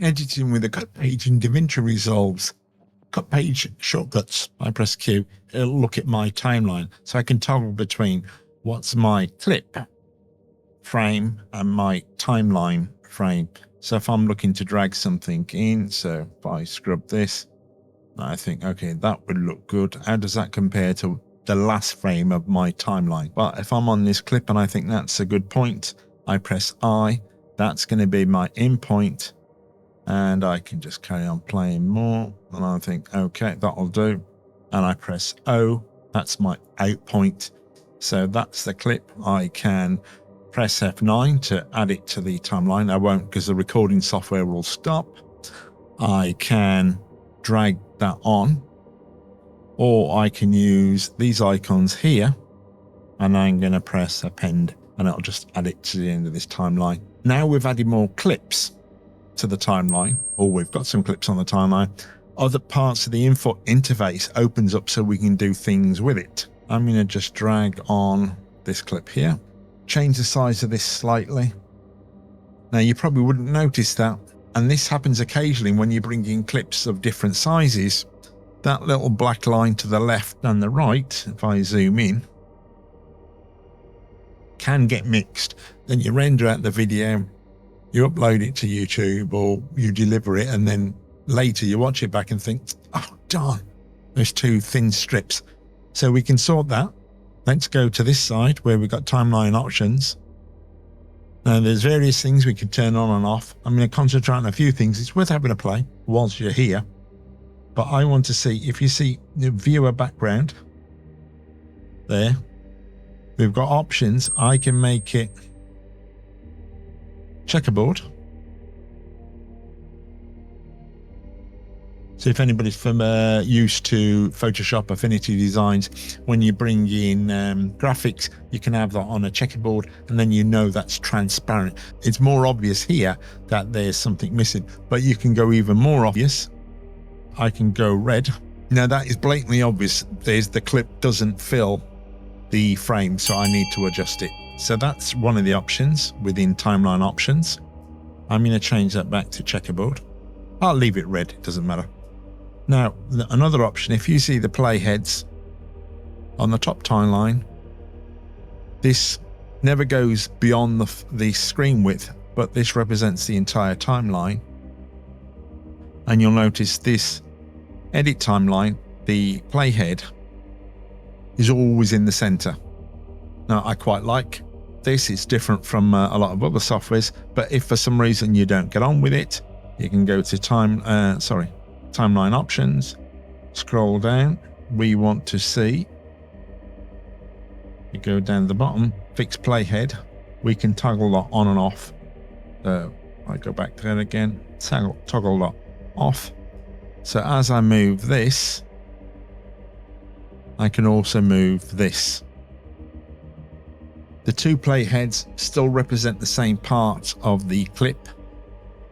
Editing with a cut page in DaVinci Resolve's cut page shortcuts. I press Q, it'll look at my timeline. So I can toggle between what's my clip frame and my timeline frame. So if I'm looking to drag something in, so if I scrub this, I think, okay, that would look good. How does that compare to the last frame of my timeline? But if I'm on this clip and I think that's a good point, I press I, that's going to be my in point. And I can just carry on playing more. And I think, okay, that'll do. And I press O, that's my out point. So that's the clip. I can press F9 to add it to the timeline. I won't because the recording software will stop. I can drag that on, or I can use these icons here, and I'm going to press append, and it'll just add it to the end of this timeline. Now we've added more clips to the timeline, or we've got some clips on the timeline. Other parts of the input interface opens up so we can do things with it. I'm going to just drag on this clip here, change the size of this slightly. Now you probably wouldn't notice that, and this happens occasionally when you bring in clips of different sizes. That little black line to the left and the right, if I zoom in, can get mixed. Then you render out the video, you upload it to YouTube, or you deliver it, and then later you watch it back and think, oh darn, there's two thin strips. So we can sort that. Let's go to this side where we've got timeline options. Now there's various things we can turn on and off. I'm going to concentrate on a few things. It's worth having a play whilst you're here. But I want to see, if you see the viewer background there, we've got options. I can make it checkerboard. So if anybody's used to Photoshop Affinity Designs, when you bring in graphics, you can have that on a checkerboard, and then you know that's transparent. It's more obvious here that there's something missing, but you can go even more obvious. I can go red. Now that is blatantly obvious. The clip doesn't fill the frame, so I need to adjust it. So that's one of the options within timeline options. I'm going to change that back to checkerboard. I'll leave it red, it doesn't matter. Now, another option, if you see the playheads on the top timeline, this never goes beyond the screen width, but this represents the entire timeline. And you'll notice this edit timeline, the playhead is always in the center. Now, I quite like this. It's different from a lot of other softwares, but if for some reason you don't get on with it, you can go to timeline options, scroll down. We want to see, you go down to the bottom, fix playhead. We can toggle that on and off. I go back to that again, toggle that off. So as I move this, I can also move this. The two playheads still represent the same part of the clip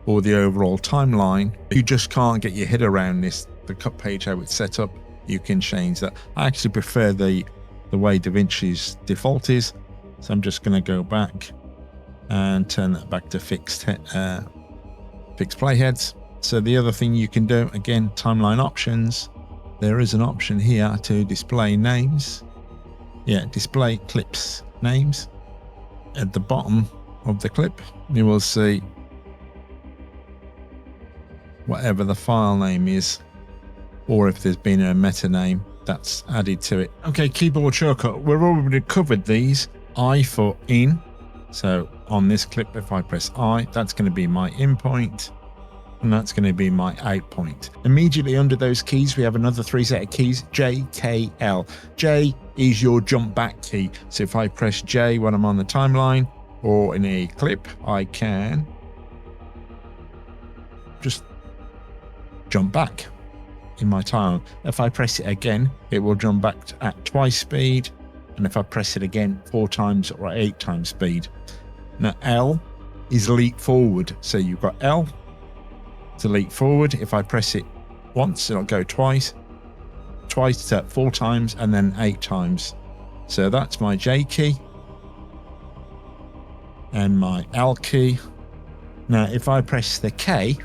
or the overall timeline. You just can't get your head around this, the cut page, how it's set up. You can change that. I actually prefer the way DaVinci's default is, so I'm just going to go back and turn that back to fixed playheads. So the other thing you can do, again, timeline options, there is an option here to display names. Yeah, display clips names. At the bottom of the clip, you will see whatever the file name is, or if there's been a meta name that's added to it. Okay, keyboard shortcut. We've already covered these. I for in. So on this clip, if I press I, that's going to be my in point, and that's going to be my out point. Immediately under those keys, we have another three set of keys, J, K, L. J is your jump back key. So if I press J when I'm on the timeline or in a clip, I can just jump back in my timeline. If I press it again, it will jump back at twice speed. And if I press it again 4 times or 8 times speed. Now L is leap forward. So you've got L to leap forward. If I press it once, it'll go twice to 4 times, and then 8 times. So that's my J key and my L key. Now if I press the K,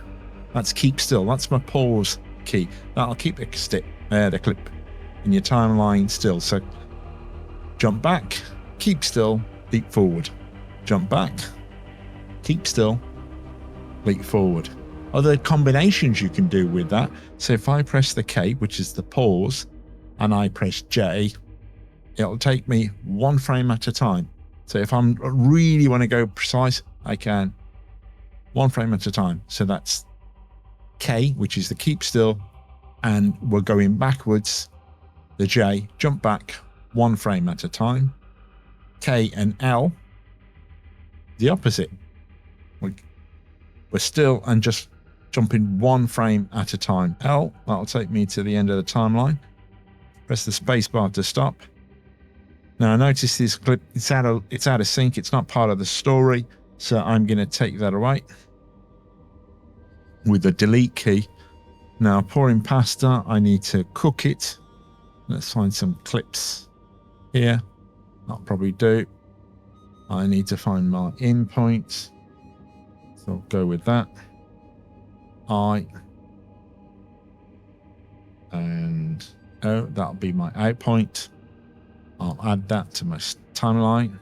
That's keep still. That's my pause key. That'll keep the clip in your timeline still. So jump back, keep still, leap forward. Jump back, keep still, leap forward. Other combinations you can do with that. So if I press the K, which is the pause, and I press J, it'll take me one frame at a time. So if I really want to go precise, I can one frame at a time. So that's K, which is the keep still, and we're going backwards. The J, jump back one frame at a time. K and L, the opposite. We're still and just jumping one frame at a time. L, that'll take me to the end of the timeline. Press the space bar to stop. Now notice this clip, it's out of sync. It's not part of the story. So I'm going to take that away with the delete key. Now pouring pasta, I need to cook it. Let's find some clips here. I'll probably do. I need to find my in point. So I'll go with that. And O, that'll be my out point. I'll add that to my timeline.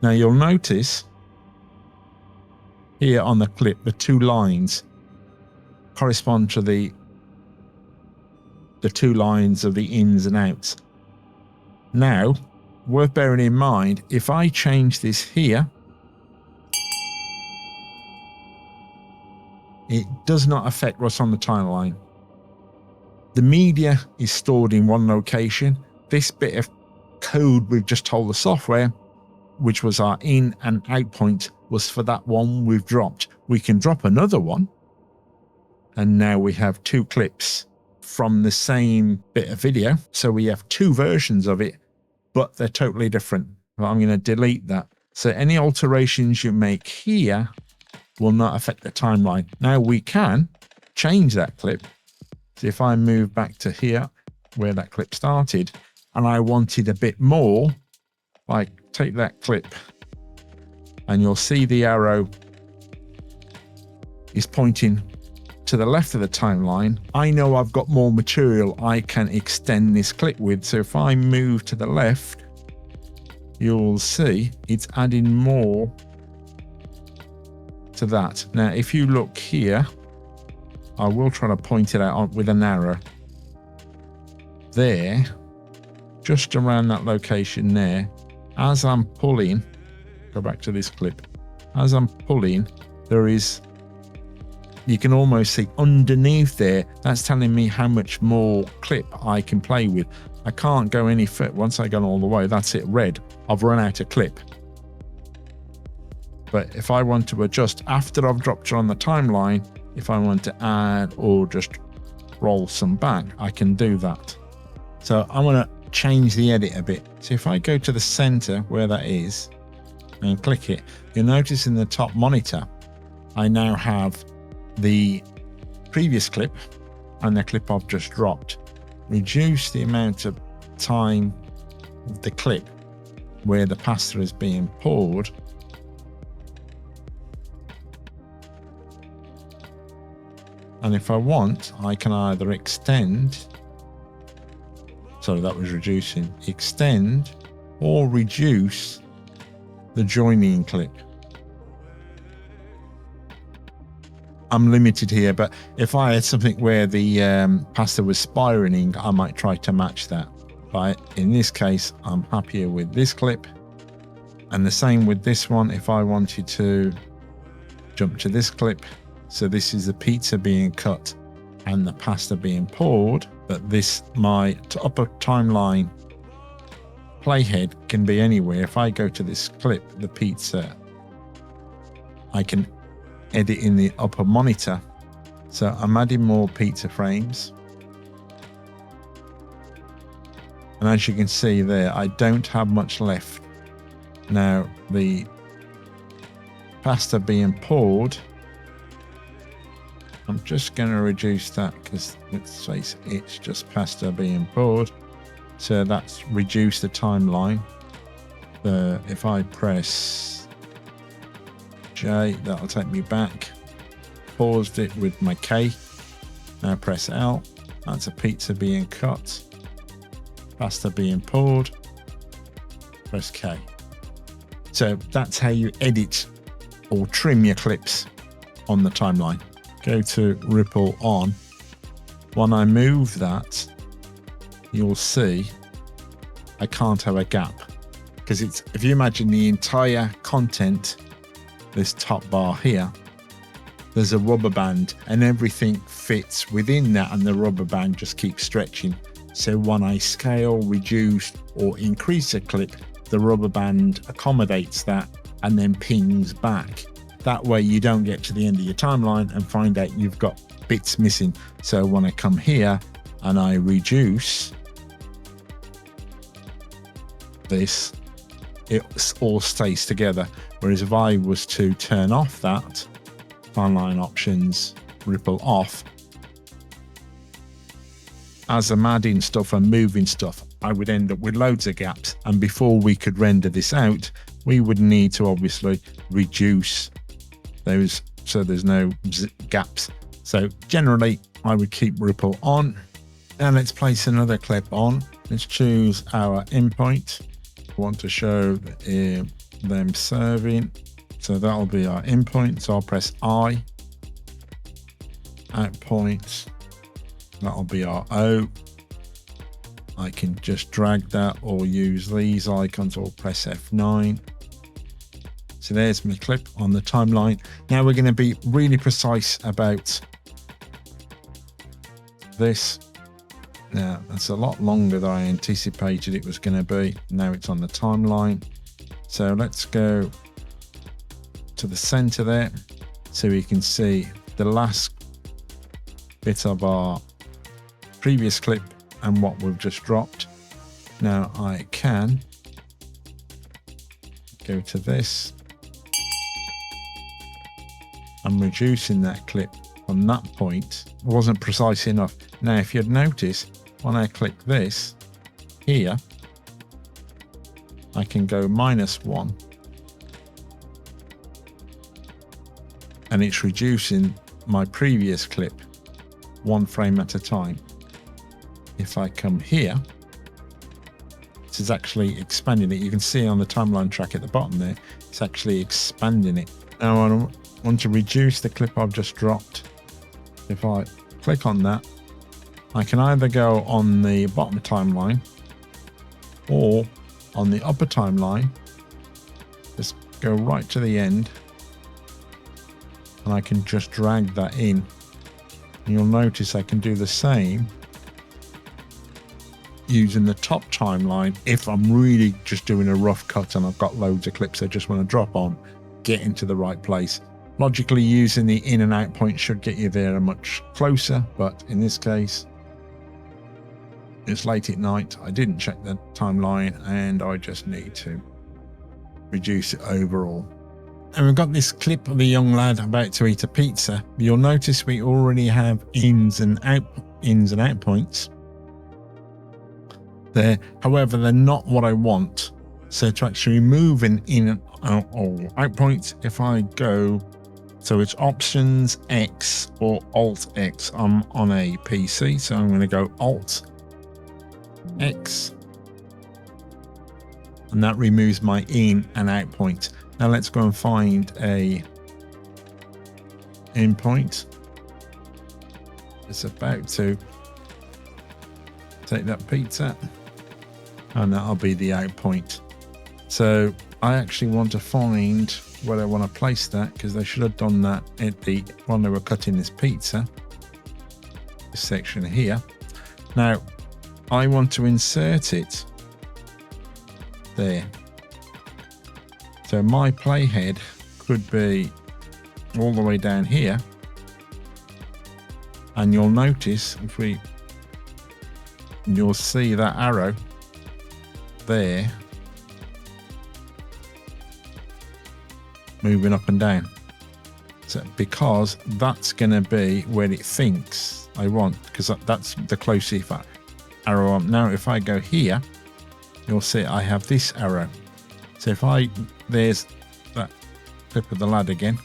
Now you'll notice here on the clip, the two lines correspond to the two lines of the ins and outs. Now, worth bearing in mind, if I change this here, it does not affect what's on the timeline. The media is stored in one location. This bit of code we've just told the software, which was our in and out point, was for that one we've dropped. We can drop another one, and now we have two clips from the same bit of video. So we have two versions of it, but they're totally different. I'm going to delete that. So any alterations you make here will not affect the timeline. Now we can change that clip. So if I move back to here where that clip started and I wanted a bit more, like take that clip and you'll see the arrow is pointing to the left of the timeline. I know I've got more material I can extend this clip with. So if I move to the left, you'll see it's adding more to that. Now, if you look here, I will try to point it out with an arrow. There, just around that location there, as I'm pulling, go back to this clip, as I'm pulling, there is, you can almost see underneath there, that's telling me how much more clip I can play with. I can't go any further. Once I go all the way, that's it, red. I've run out of clip. But if I want to adjust after I've dropped it on the timeline, if I want to add or just roll some back, I can do that. So I want to change the edit a bit. So if I go to the center where that is and click it, you'll notice in the top monitor, I now have the previous clip and the clip I've just dropped. Reduce the amount of time of the clip where the pasta is being poured. And if I want, I can either extend, sorry, that was reducing, extend or reduce the joining clip. I'm limited here, but if I had something where the pasta was spiraling, I might try to match that. But in this case, I'm happier with this clip. And the same with this one. If I wanted to jump to this clip, so this is the pizza being cut and the pasta being poured, but this, my upper timeline playhead can be anywhere. If I go to this clip, the pizza, I can edit in the upper monitor. So I'm adding more pizza frames. And as you can see there, I don't have much left. Now the pasta being poured, I'm just going to reduce that because let's face it, it's just pasta being poured. So that's reduced the timeline. If I press J, that'll take me back. paused it with my K. Now press L. That's a pizza being cut. Pasta being poured. Press K. So that's how you edit or trim your clips on the timeline. Go to ripple on. When I move that, you'll see I can't have a gap, because it's, if you imagine the entire content, this top bar here, there's a rubber band and everything fits within that, and the rubber band just keeps stretching. So when I scale, reduce or increase a clip, the rubber band accommodates that and then pings back. That way you don't get to the end of your timeline and find out you've got bits missing. So when I come here and I reduce this, it all stays together. Whereas if I was to turn off that, timeline options, ripple off, as I'm adding stuff and moving stuff, I would end up with loads of gaps. And before we could render this out, we would need to obviously reduce those so there's no gaps. So generally, I would keep ripple on. Now let's place another clip on. Let's choose our endpoint. I want to show them serving. So that'll be our endpoint. So I'll press I. Out point. That'll be our O. I can just drag that or use these icons or press F9. So there's my clip on the timeline. Now we're going to be really precise about this. Now that's a lot longer than I anticipated it was going to be. Now it's on the timeline. So let's go to the center there so we can see the last bit of our previous clip and what we've just dropped. Now I can go to this. I'm reducing that clip from that point. It wasn't precise enough. Now if you'd notice, when I click this here, I can go -1 and it's reducing my previous clip 1 frame at a time. If I come here, this is actually expanding it. You can see on the timeline track at the bottom there, it's actually expanding it. Now I want to reduce the clip I've just dropped. If I click on that, I can either go on the bottom timeline or on the upper timeline. Just go right to the end and I can just drag that in. And you'll notice I can do the same using the top timeline if I'm really just doing a rough cut and I've got loads of clips I just want to drop on, get into the right place. Logically, using the in and out point should get you there much closer, but in this case, it's late at night. I didn't check the timeline and I just need to reduce it overall. And we've got this clip of a young lad about to eat a pizza. You'll notice we already have ins and out points there. However, they're not what I want. So to actually remove an in or out point, if I go, so it's Options X or Alt X. I'm on a PC, so I'm going to go Alt X, and that removes my in and out point. Now let's go and find a endpoint. It's about to take that pizza, and that'll be the out point. So I actually want to find where I want to place that, because they should have done that at the when they were cutting this pizza. This section here. Now I want to insert it there. So my playhead could be all the way down here. And you'll notice you'll see that arrow there moving up and down. So because that's going to be where it thinks I want, because that's the closest arrow on. Now if I go here, you'll see I have this arrow. So if there's that clip of the lad again.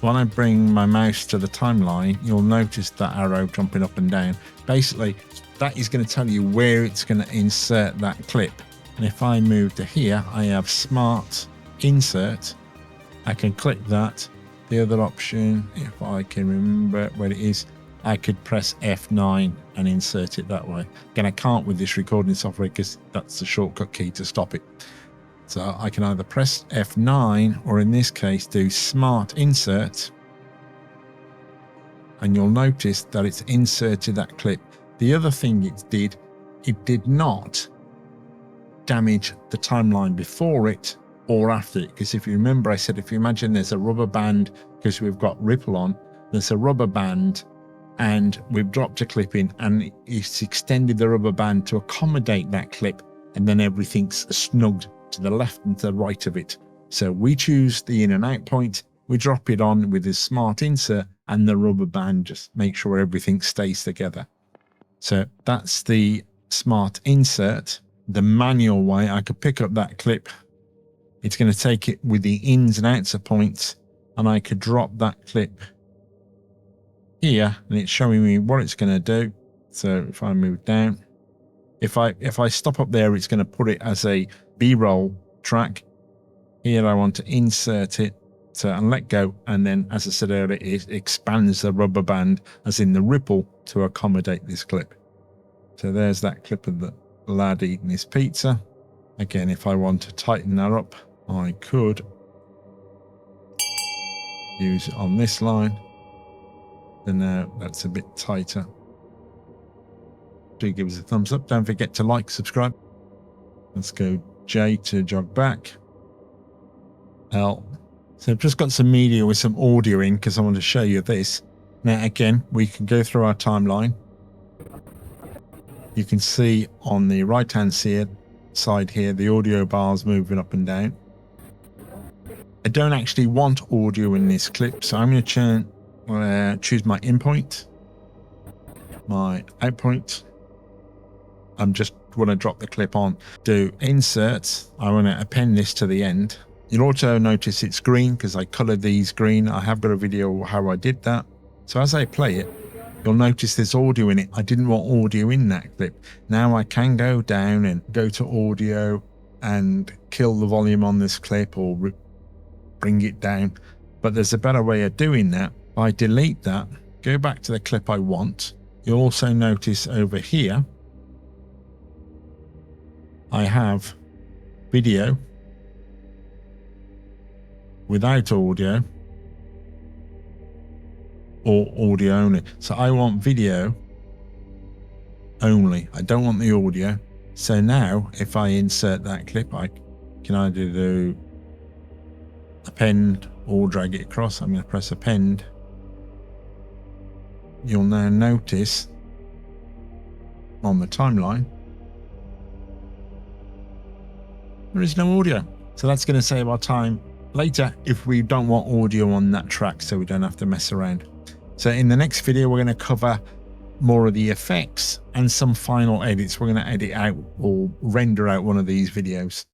When I bring my mouse to the timeline, you'll notice that arrow jumping up and down. Basically, that is going to tell you where it's going to insert that clip. And if I move to here, I have Smart Insert. I can click that. The other option, if I can remember where it is, I could press F9 and insert it that way. Again, I can't with this recording software because that's the shortcut key to stop it. So I can either press F9 or in this case do Smart Insert, and you'll notice that it's inserted that clip. The other thing it did not damage the timeline before it or after it, because if you remember, I said if you imagine there's a rubber band, because we've got ripple on, there's a rubber band and we've dropped a clip in and it's extended the rubber band to accommodate that clip, and then everything's snugged to the left and to the right of it. So we choose the in and out point, we drop it on with this Smart Insert, and the rubber band just makes sure everything stays together. So that's the Smart Insert. The manual way, I could pick up that clip, it's going to take it with the ins and outs of points, and I could drop that clip here and it's showing me what it's going to do. So if I move down, if I stop up there, it's going to put it as a B-roll track. Here I want to insert it and let go, and then as I said earlier, it expands the rubber band as in the ripple to accommodate this clip. So there's that clip of the lad eating his pizza. Again, if I want to tighten that up, I could use it on this line, and now that's a bit tighter. Do give us a thumbs up. Don't forget to like, subscribe. Let's go J to jog back. L. So I've just got some media with some audio in because I want to show you this. Now again, we can go through our timeline. You can see on the right hand side here, the audio bars moving up and down. I don't actually want audio in this clip, so I'm going to choose my in point, my out point. I'm just want to drop the clip on. Do insert. I want to append this to the end. You'll also notice it's green because I colored these green. I have got a video how I did that. So as I play it, you'll notice there's audio in it. I didn't want audio in that clip. Now I can go down and go to audio and kill the volume on this clip or bring it down. But there's a better way of doing that. If I delete that, go back to the clip I want. You'll also notice over here, I have video without audio or audio only. So I want video only. I don't want the audio. So now if I insert that clip, I can either do append or drag it across. I'm going to press append. You'll now notice on the timeline there is no audio. So that's going to save our time later if we don't want audio on that track, so we don't have to mess around. So in the next video, we're going to cover more of the effects and some final edits. We're going to edit out or render out one of these videos.